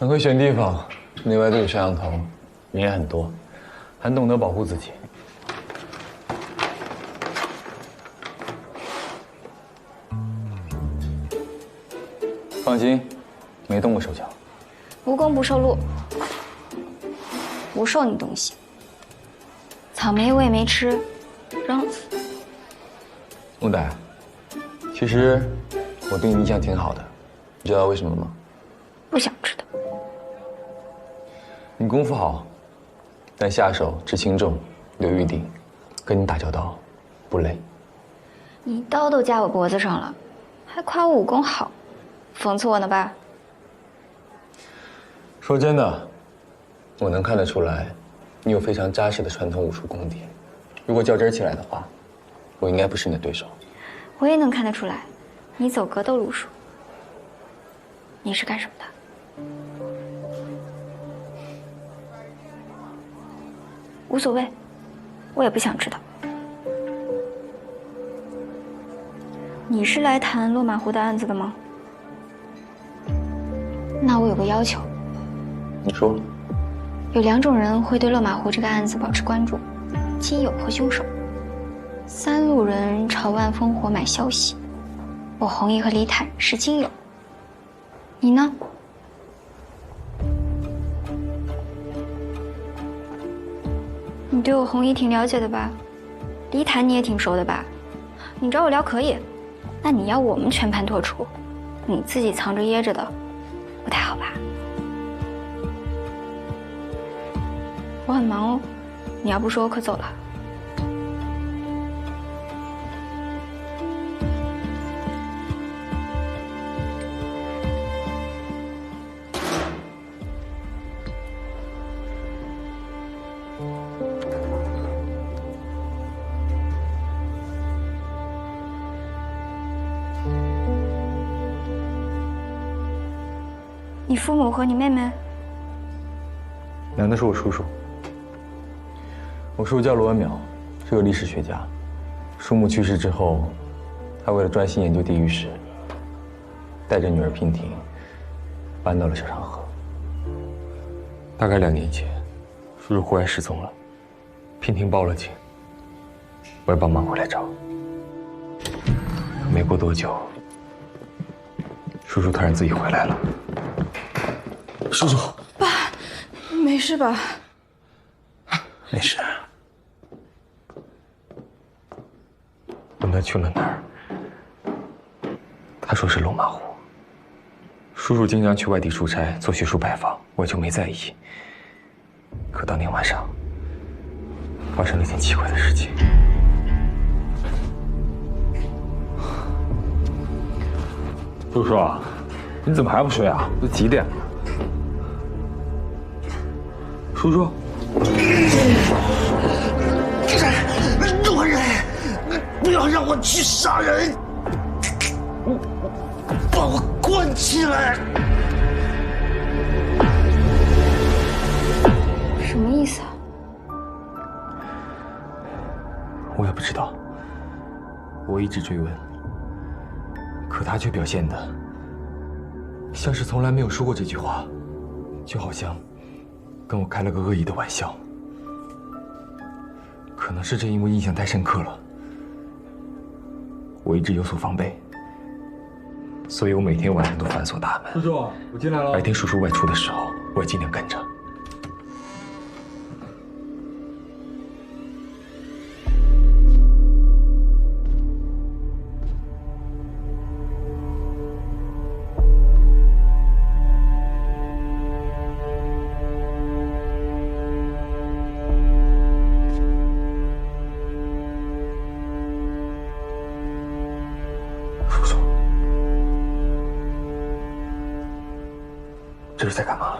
很会选地方，内外都有摄像头，人也很多，还懂得保护自己。放心，没动过手脚。无功不受禄，不受你东西。草莓我也没吃，扔了。木歹，其实我对你印象挺好的，你知道为什么吗？不想知道。你功夫好，但下手知轻重，有预定，跟你打交道不累。你刀都架我脖子上了，还夸我武功好，讽刺我呢吧？说真的，我能看得出来，你有非常扎实的传统武术功底。如果较真起来的话，我应该不是你的对手。我也能看得出来，你走格斗路数。你是干什么的？无所谓，我也不想知道。你是来谈落马湖的案子的吗？那我有个要求。你说。有2种人会对落马湖这个案子保持关注：基友和凶手。3路人朝万烽火买消息，我弘毅和李坦是基友。你呢？你对我弘毅挺了解的吧？李坦你也挺熟的吧？你找我聊可以，那你要我们全盘托出，你自己藏着掖着的，不太好吧？我很忙哦，你要不说我可走了。你父母和你妹妹？男的是我叔叔，我叔叔叫罗文淼，是个历史学家。叔母去世之后，他为了专心研究地狱史，带着女儿娉婷搬到了小长河。大概2年前，叔叔忽然失踪了，娉婷报了警，我也帮忙回来找。没过多久，叔叔突然自己回来了。叔叔，爸，没事吧？没事。问他去了哪儿，他说是龙马湖。叔叔经常去外地出差做学术拜访，我就没在意。可当天晚上，发生了一件奇怪的事情。叔叔，你怎么还不睡啊？都几点了？叔叔，罗人，不要让我去杀人，把我关起来。什么意思啊？我也不知道。我一直追问，可他却表现得像是从来没有说过这句话，就好像跟我开了个恶意的玩笑。可能是正因为印象太深刻了，我一直有所防备，所以我每天晚上都反锁大门。叔叔，我进来了。白天叔叔外出的时候，我也尽量跟着。叔叔，这是在干嘛？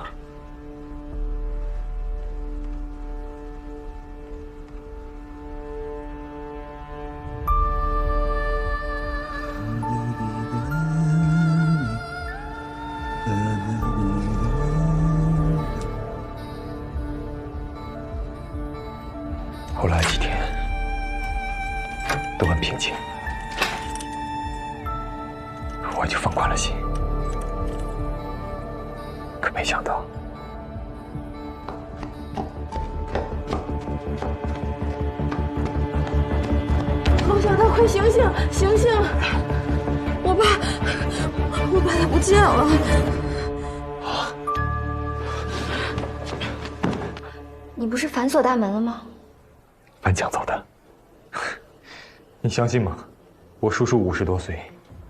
后来几天都很平静，我就放宽了心。可没想到，陆小刀，快醒醒，醒醒！我爸他不见了。你不是反锁大门了吗？翻墙走的。你相信吗？我叔叔50多岁，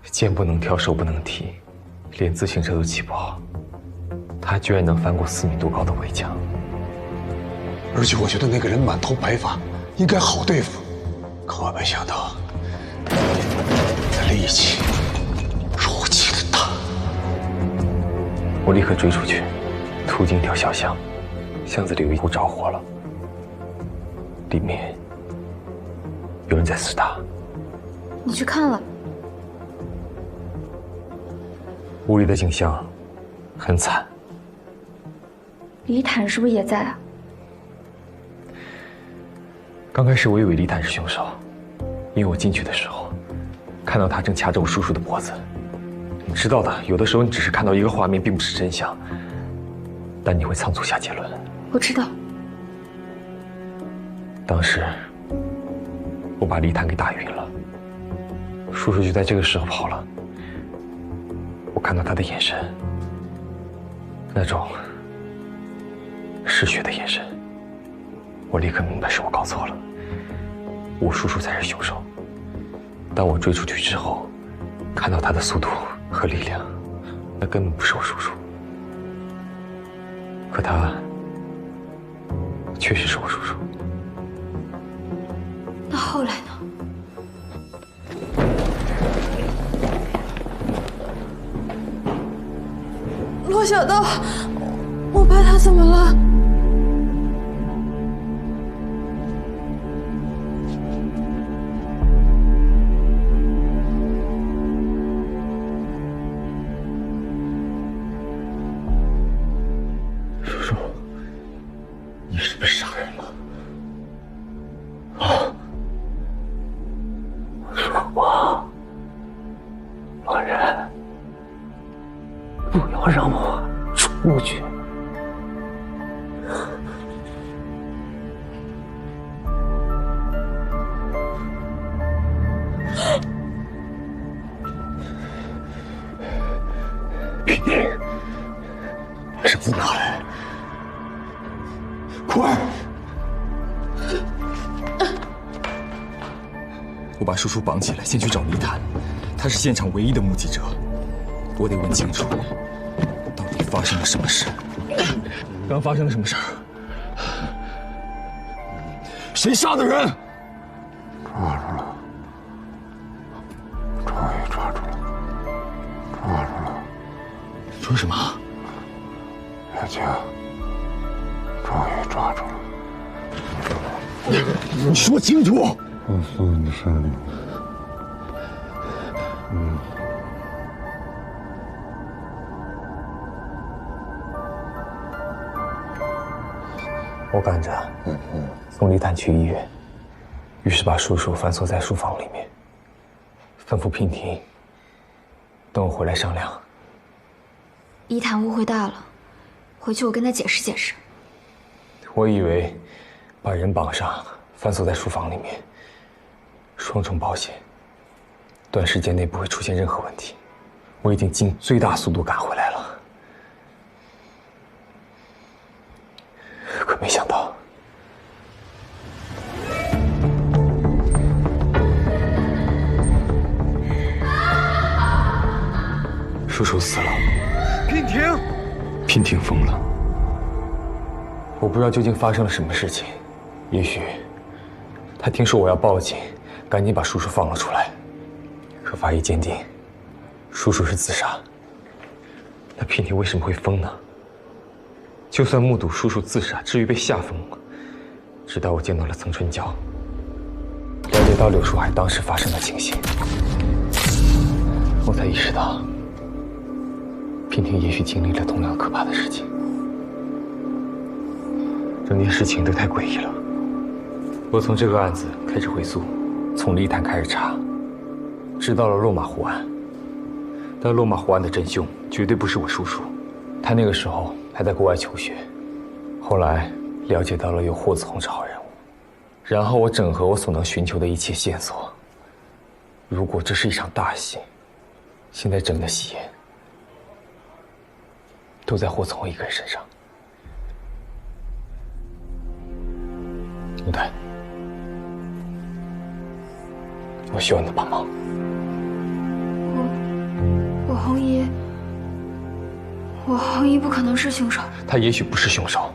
肩不能挑，手不能提，连自行车都骑不好，他居然能翻过4米多高的围墙。而且我觉得那个人满头白发，应该好对付，可我没想到，他力气如此的大。我立刻追出去，途经一条小巷，巷子里有一户着火了，里面有人在厮打。你去看了？屋里的景象很惨。李坦是不是也在啊？刚开始我以为李坦是凶手，因为我进去的时候看到他正掐着我叔叔的脖子。你知道的，有的时候你只是看到一个画面，并不是真相，但你会仓促下结论。我知道。当时我把李坦给打晕了，叔叔就在这个时候跑了。我看到他的眼神，那种嗜血的眼神，我立刻明白是我搞错了，我叔叔才是凶手。当我追出去之后，看到他的速度和力量，那根本不是我叔叔，可他确实是我叔叔。那后来呢？陆小刀，我爸他怎么了？叔叔，你是不是杀人了？啊！说话，老人，不要让我出去。平平，把绳子拿来，快！我把叔叔绑起来，先去找李坦，他是现场唯一的目击者。我得问清楚，到底发生了什么事？刚发生了什么事？谁杀的人？抓住了，终于抓住了，抓住了。说什么？月清，终于抓住了。你说清楚！我送你山里。我赶着送李坦去医院，于是把叔叔反锁在书房里面，吩咐娉婷等我回来商量。李坦误会大了，回去我跟他解释解释。我以为把人绑上，反锁在书房里面，双重保险，短时间内不会出现任何问题。我已经尽最大速度赶回来了，可没想到，叔叔死了。娉婷，娉婷疯了。我不知道究竟发生了什么事情，也许他听说我要报警，赶紧把叔叔放了出来。可法医鉴定，叔叔是自杀。那娉婷为什么会疯呢？就算目睹叔叔自杀，至于被吓疯，直到我见到了曾春娇，了解到柳树海当时发生的情形，我才意识到，娉婷也许经历了同样可怕的事情。整件事情都太诡异了。我从这个案子开始回溯，从李坦开始查，知道了落马湖案。但落马湖案的真凶绝对不是我叔叔，他那个时候还在国外求学，后来了解到了有霍子红是好人物，然后我整合我所能寻求的一切线索。如果这是一场大戏，现在整个戏演都在霍子红一个人身上。陆台，我需要你的帮忙。我红姨不可能是凶手。他也许不是凶手，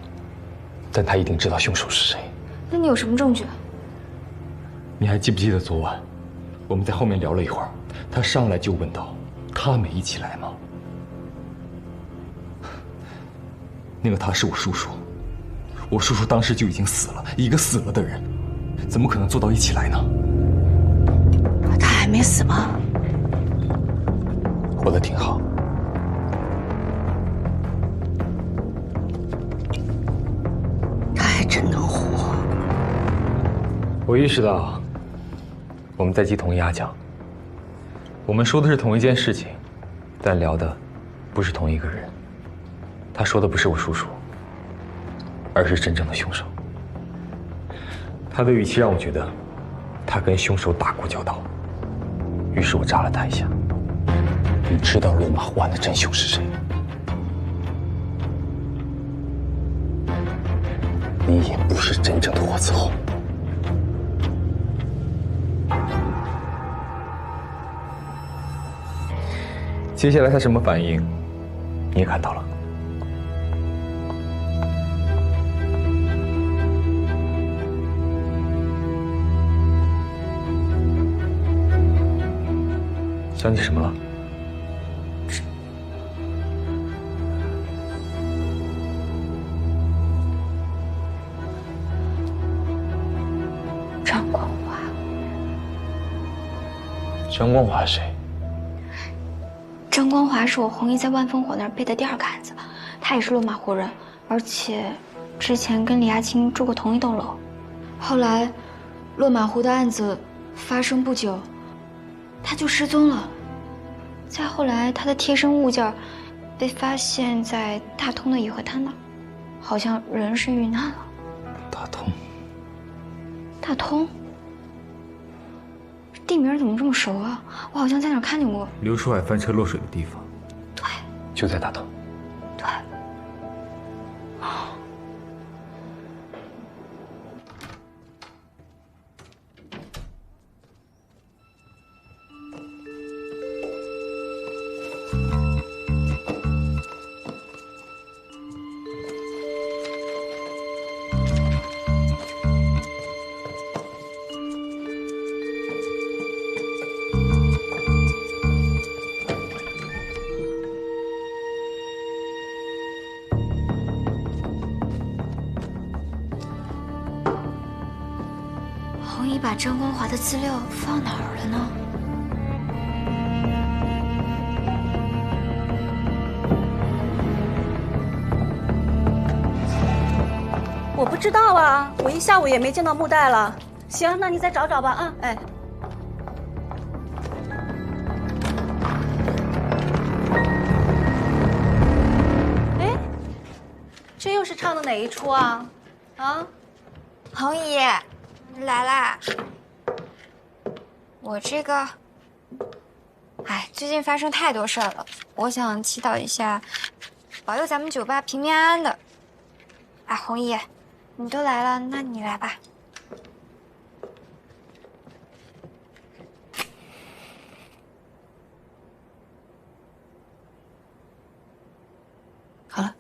但他一定知道凶手是谁。那你有什么证据？你还记不记得昨晚我们在后面聊了一会儿，他上来就问道：“他没一起来吗？”那个他是我叔叔，我叔叔当时就已经死了，一个死了的人，怎么可能做到一起来呢？他还没死吗？活得挺好。他还真能活。我意识到我们在鸡同鸭讲，我们说的是同一件事情，但聊的不是同一个人。他说的不是我叔叔，而是真正的凶手。他的语气让我觉得他跟凶手打过交道，于是我扎了他一下。你知道落马湖案的真凶是谁？你也不是真正的霍子红。接下来他什么反应，你也看到了。想起什么了？张光华。张光华谁？张光华是我红姨在万烽火那儿背的第二个案子，他也是落马湖人，而且之前跟李亚青住过同一栋楼。后来，落马湖的案子发生不久，他就失踪了。再后来，他的贴身物件被发现在大通的颐和滩那儿，好像人是遇难了。大通。大通？地名怎么这么熟啊？我好像在哪儿看见过。刘书海翻车落水的地方。对，就在大通。对。红姨把张光华的资料放哪儿了呢？我不知道啊，我一下午也没见到木袋了。行，那你再找找吧啊，哎。哎，这又是唱的哪一出啊？啊？红姨，来啦！我这个，哎，最近发生太多事儿了，我想祈祷一下，保佑咱们酒吧平平安安的。哎，红姨，你都来了，那你来吧。好了。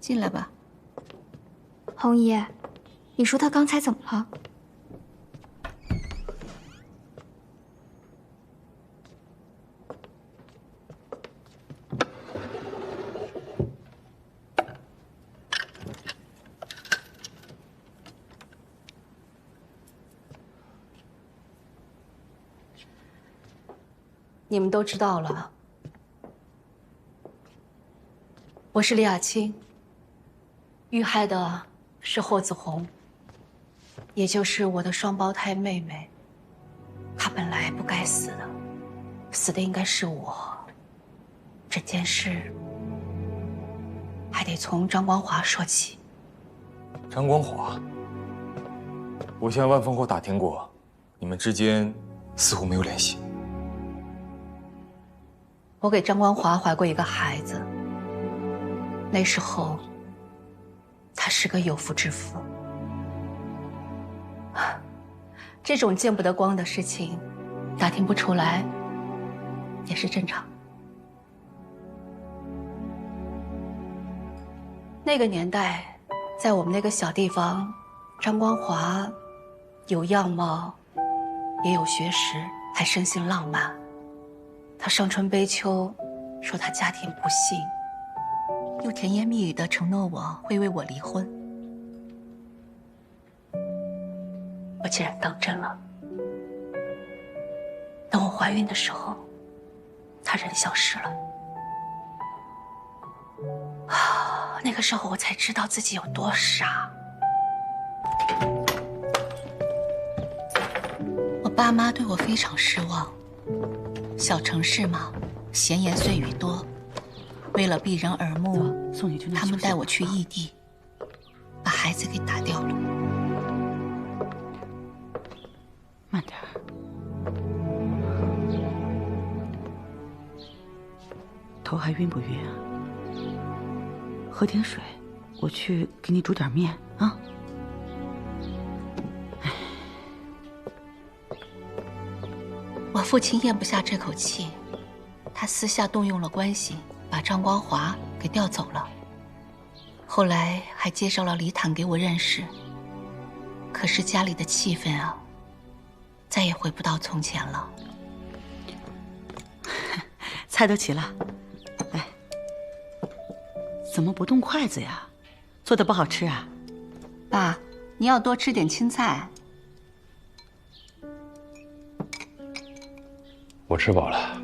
进来吧。红姨，你说他刚才怎么了？你们都知道了，我是李雅青，遇害的是霍子红，也就是我的双胞胎妹妹。她本来不该死的，死的应该是我。整件事还得从张光华说起。张光华，我向万丰后打听过，你们之间似乎没有联系。我给张光华怀过一个孩子，那时候他是个有妇之夫。这种见不得光的事情，打听不出来也是正常。那个年代，在我们那个小地方，张光华有样貌，也有学识，还生性浪漫。他伤春悲秋，说他家庭不幸，又甜言蜜语地承诺我会为我离婚。我竟然当真了。等我怀孕的时候，他人消失了。那个时候我才知道自己有多傻。我爸妈对我非常失望。小城市嘛，闲言碎语多。为了避人耳目，他们带我去异地，把孩子给打掉了。慢点儿。头还晕不晕啊？喝点水，我去给你煮点面啊。我父亲咽不下这口气，他私下动用了关系，把张光华给调走了。后来还介绍了李坦给我认识。可是家里的气氛啊，再也回不到从前了。菜都齐了，来。怎么不动筷子呀？做的不好吃啊？爸，你要多吃点青菜。我吃饱了，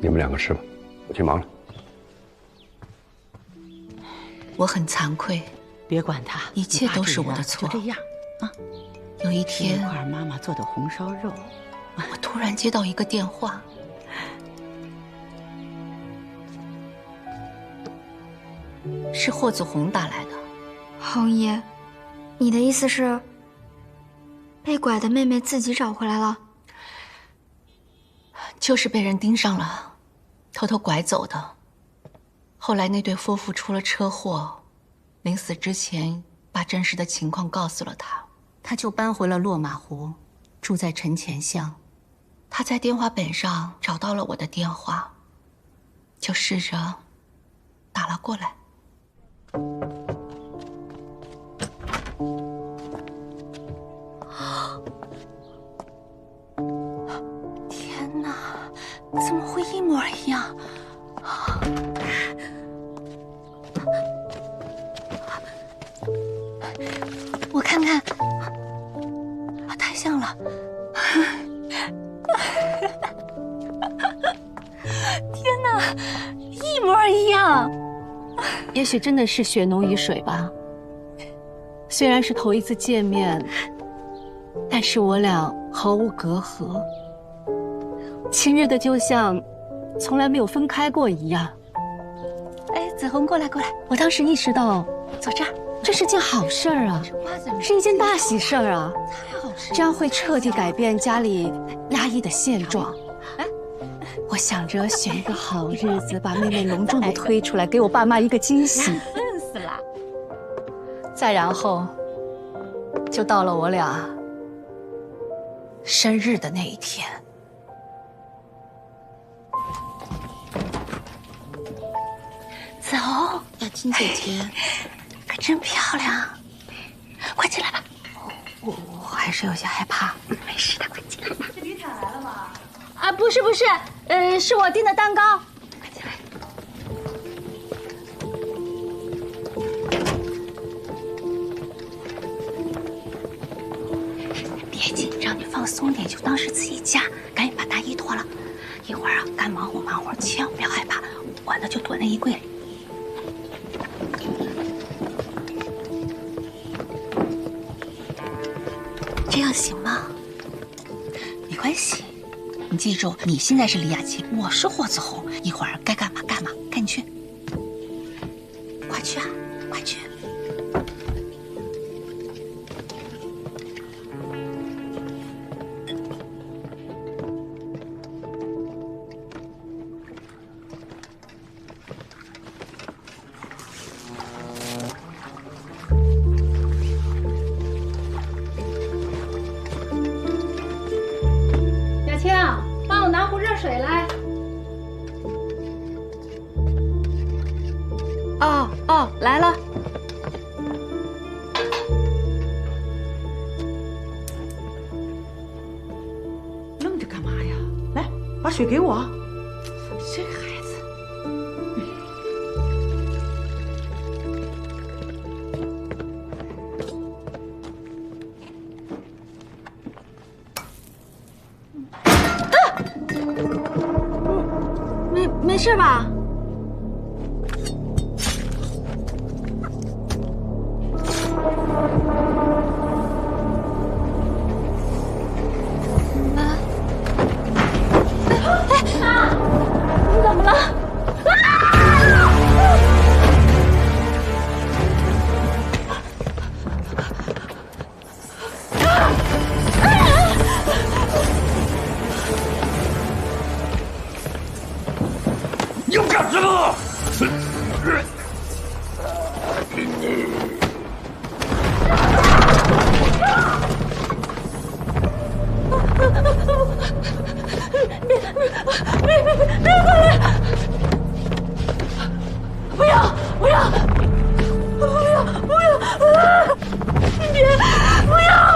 你们两个吃吧，我去忙了。我很惭愧，别管他，一切都是我的错。就这样啊。有一天，吃一块妈妈做的红烧肉，我突然接到一个电话，是霍子红打来的。红姨，你的意思是，被拐的妹妹自己找回来了？就是被人盯上了，偷偷拐走的。后来那对夫妇出了车祸，临死之前把真实的情况告诉了他，他就搬回了落马湖，住在陈前巷。他在电话本上找到了我的电话，就试着打了过来。天哪，怎么会一模一样？我看看，太像了。天哪，一模一样。也许真的是血浓于水吧。虽然是头一次见面，但是我俩毫无隔阂，亲热的就像从来没有分开过一样。哎，子红，过来过来！我当时意识到，坐这儿，这是件好事儿啊，是一件大喜事儿啊，这样会彻底改变家里压抑的现状。我想着选一个好日子，把妹妹隆重的推出来，给我爸妈一个惊喜。恨死了！再然后，就到了我俩生日的那一天。子红，雅青姐姐，可真漂亮，快进来吧。我还是有些害怕。没事的，快进来吧。李坦来了吗？啊，不是，是我订的蛋糕。快进来。别紧张，你放松点，就当是自己家。赶紧把大衣脱了。一会儿啊，干忙活忙活，千万不要害怕，我呢就躲在衣柜里。这样行吗？没关系，你记住，你现在是李雅琪，我是霍子红，一会儿该干嘛干嘛，赶紧去，快去啊，快去！雅青，帮我拿壶热水来。哦，来了。愣着干嘛呀？来，把水给我。这个孩子，没事吧？你怎么了？你要干什么？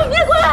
别过来！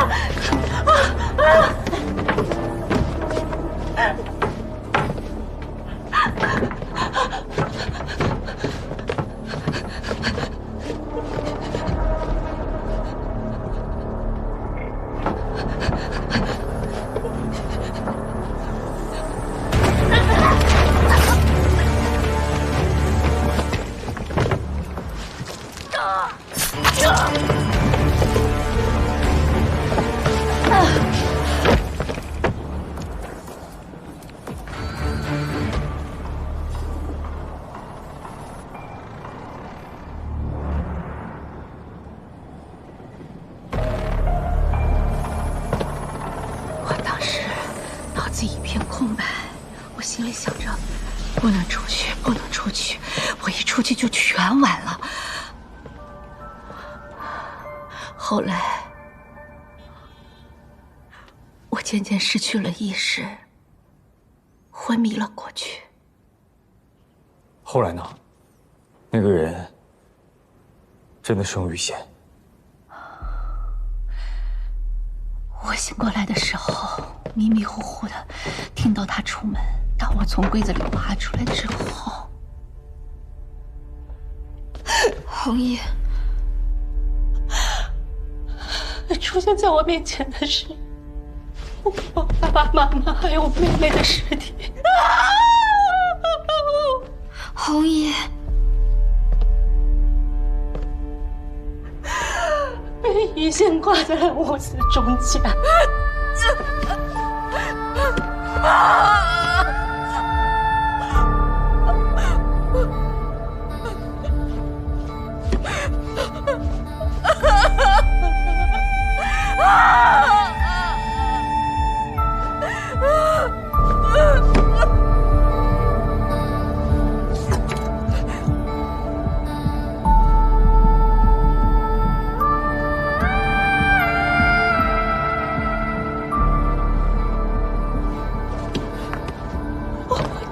我当时脑子一片空白，我心里想着，不能出去，不能出去，我一出去就全完了。后来，我渐渐失去了意识，昏迷了过去。后来呢？那个人真的生于贤。我醒过来的时候，迷迷糊糊的听到他出门。当我从柜子里爬出来之后，红衣，出现在我面前的是我爸爸妈妈还有我妹妹的尸体。红衣，被鱼线挂在了屋子中间。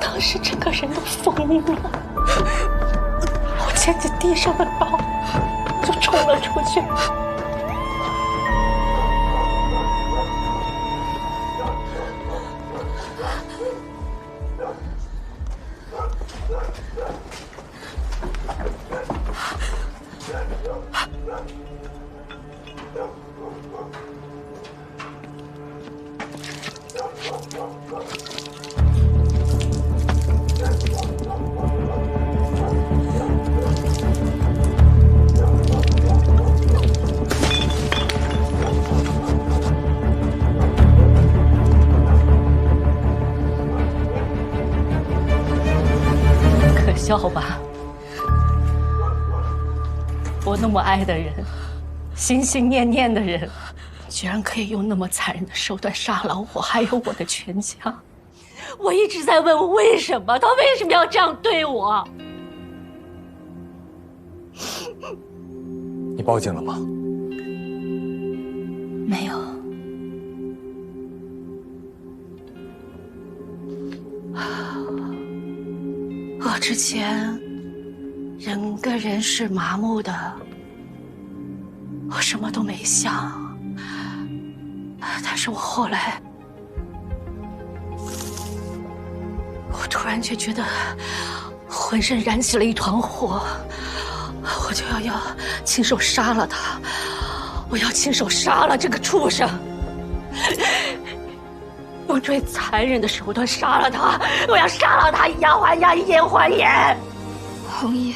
当时整个人都疯了，我捡起地上的刀就冲了出去。笑吧！我那么爱的人，心心念念的人，居然可以用那么残忍的手段杀了我，还有我的全家。我一直在问我为什么，他为什么要这样对我？你报警了吗？没有。我之前人跟人是麻木的，我什么都没想。但是我后来，我突然就觉得浑身燃起了一团火，我就要亲手杀了他，我要亲手杀了这个畜生，用最残忍的手段杀了他，我要杀了他，以牙还牙，以眼还眼。红衣，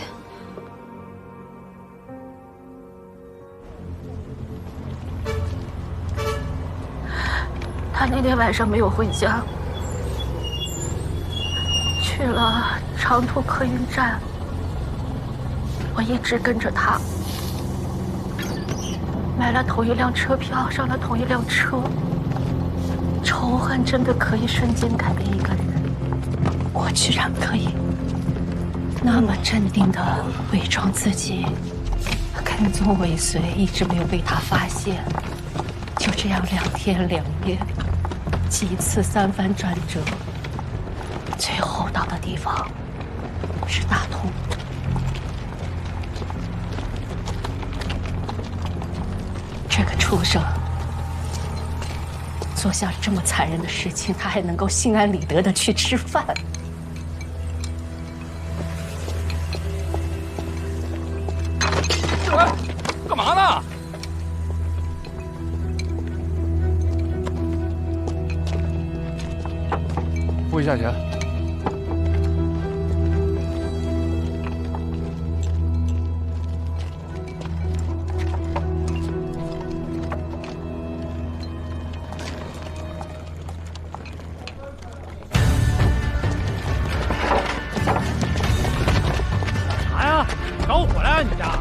他那天晚上没有回家，去了长途客运站，我一直跟着他，买了同一辆车票，上了同一辆车。仇恨真的可以瞬间改变一个人，我居然可以那么镇定地伪装自己，跟踪尾随，一直没有被他发现。就这样2天2夜，几次3番转折，最后到的地方是大同。这个畜生做下这么残忍的事情，他还能够心安理得的去吃饭。干嘛呢？付一下钱。啥呀？着火了呀？你家？